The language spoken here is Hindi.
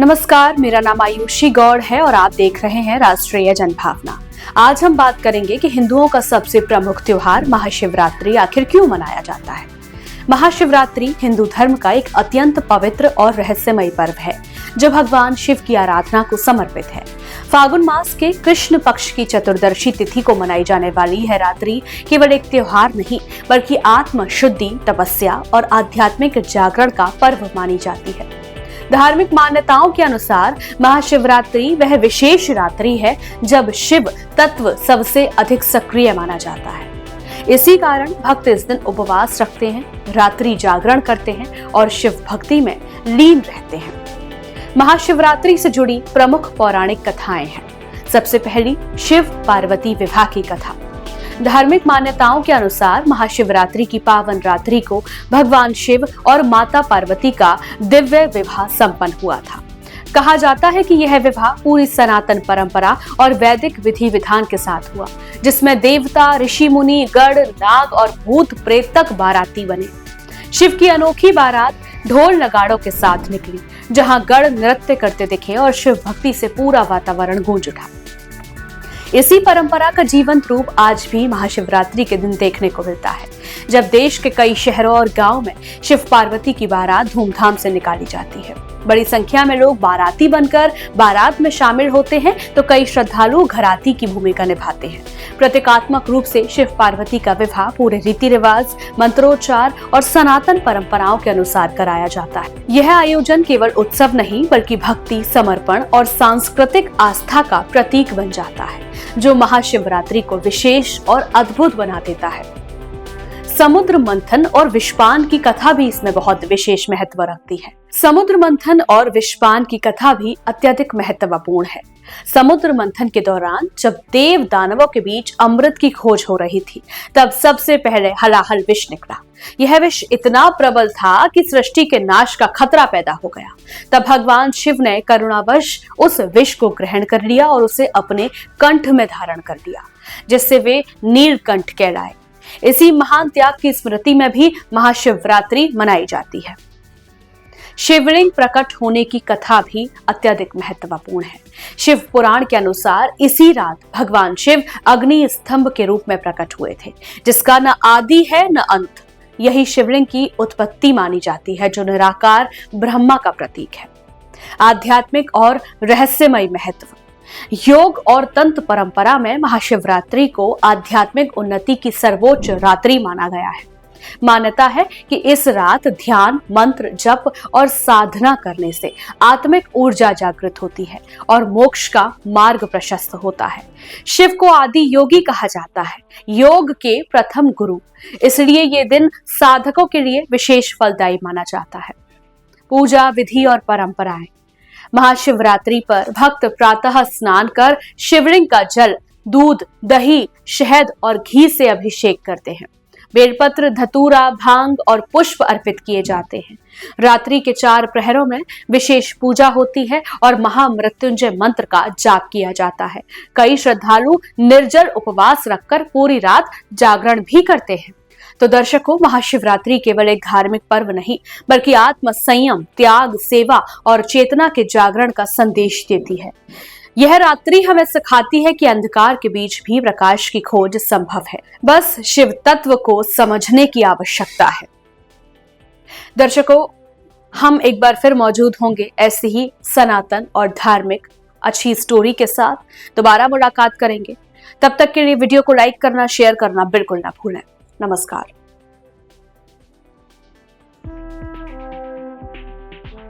नमस्कार, मेरा नाम आयुषी गौड़ है और आप देख रहे हैं राष्ट्रीय जनभावना। आज हम बात करेंगे कि हिंदुओं का सबसे प्रमुख त्योहार महाशिवरात्रि आखिर क्यों मनाया जाता है। महाशिवरात्रि हिंदू धर्म का एक अत्यंत पवित्र और रहस्यमय पर्व है जो भगवान शिव की आराधना को समर्पित है। फागुन मास के कृष्ण पक्ष की चतुर्दशी तिथि को मनाई जाने वाली यह रात्रि केवल एक त्योहार नहीं बल्कि आत्म शुद्धि, तपस्या और आध्यात्मिक जागरण का पर्व मानी जाती है। धार्मिक मान्यताओं के अनुसार महाशिवरात्रि वह विशेष रात्रि है जब शिव तत्व सबसे अधिक सक्रिय माना जाता है। इसी कारण भक्त इस दिन उपवास रखते हैं, रात्रि जागरण करते हैं और शिव भक्ति में लीन रहते हैं। महाशिवरात्रि से जुड़ी प्रमुख पौराणिक कथाएं हैं। सबसे पहली शिव पार्वती विवाह की कथा। धार्मिक मान्यताओं के अनुसार महाशिवरात्रि की पावन रात्रि को भगवान शिव और माता पार्वती का दिव्य विवाह संपन्न हुआ था। कहा जाता है कि यह विवाह पूरी सनातन परंपरा और वैदिक विधि विधान के साथ हुआ, जिसमें देवता, ऋषि मुनि, गण, नाग और भूत प्रेत तक बाराती बने। शिव की अनोखी बारात ढोल नगाड़ों के साथ निकली, जहां गण नृत्य करते दिखे और शिव भक्ति से पूरा वातावरण गूंज उठा। इसी परंपरा का जीवंत रूप आज भी महाशिवरात्रि के दिन देखने को मिलता है, जब देश के कई शहरों और गांव में शिव पार्वती की बारात धूमधाम से निकाली जाती है। बड़ी संख्या में लोग बाराती बनकर बारात में शामिल होते हैं तो कई श्रद्धालु घराती की भूमिका निभाते हैं। प्रतीकात्मक रूप से शिव पार्वती का विवाह पूरे रीति रिवाज, मंत्रोच्चार और सनातन परंपराओं के अनुसार कराया जाता है। यह आयोजन केवल उत्सव नहीं बल्कि भक्ति, समर्पण और सांस्कृतिक आस्था का प्रतीक बन जाता है, जो महाशिवरात्रि को विशेष और अद्भुत बना देता है। समुद्र मंथन और विषपान की कथा भी इसमें बहुत विशेष महत्व रखती है। समुद्र मंथन और विषपान की कथा भी अत्यधिक महत्वपूर्ण है। समुद्र मंथन के दौरान जब देव दानवों के बीच अमृत की खोज हो रही थी, तब सबसे पहले हलाहल विष निकला। यह विष इतना प्रबल था कि सृष्टि के नाश का खतरा पैदा हो गया। तब भगवान शिव ने करुणावश उस विष को ग्रहण कर लिया और उसे अपने कंठ में धारण कर लिया, जिससे वे नीलकंठ कहलाए। इसी महान त्याग की स्मृति में भी महाशिवरात्रि मनाई जाती है। शिवलिंग प्रकट होने की कथा भी अत्यधिक महत्वपूर्ण है। शिव पुराण के अनुसार इसी रात भगवान शिव अग्नि स्तंभ के रूप में प्रकट हुए थे, जिसका न आदि है न अंत। यही शिवलिंग की उत्पत्ति मानी जाती है, जो निराकार ब्रह्मा का प्रतीक है। आध्यात्मिक और रहस्यमय महत्व। योग और तंत्र परंपरा में महाशिवरात्रि को आध्यात्मिक उन्नति की सर्वोच्च रात्रि माना गया है। मान्यता है कि इस रात ध्यान, मंत्र जप और साधना करने से आत्मिक ऊर्जा जागृत होती है और मोक्ष का मार्ग प्रशस्त होता है। शिव को आदि योगी कहा जाता है, योग के प्रथम गुरु, इसलिए ये दिन साधकों के लिए विशेष फलदायी माना जाता है। पूजा विधि और परंपराएं। महाशिवरात्रि पर भक्त प्रातः स्नान कर शिवलिंग का जल, दूध, दही, शहद और घी से अभिषेक करते हैं। बेलपत्र, धतूरा, भांग और पुष्प अर्पित किए जाते हैं। रात्रि के 4 प्रहरों में विशेष पूजा होती है और महामृत्युंजय मंत्र का जाप किया जाता है। कई श्रद्धालु निर्जल उपवास रखकर पूरी रात जागरण भी करते हैं। तो दर्शकों, महाशिवरात्रि केवल एक धार्मिक पर्व नहीं बल्कि आत्म संयम, त्याग, सेवा और चेतना के जागरण का संदेश देती है। यह रात्रि हमें सिखाती है कि अंधकार के बीच भी प्रकाश की खोज संभव है। बस शिव तत्व को समझने की आवश्यकता है। दर्शकों, हम एक बार फिर मौजूद होंगे ऐसी ही सनातन और धार्मिक अच्छी स्टोरी के साथ। दोबारा मुलाकात करेंगे। तब तक के लिए वीडियो को लाइक करना, शेयर करना बिल्कुल ना भूलें। नमस्कार।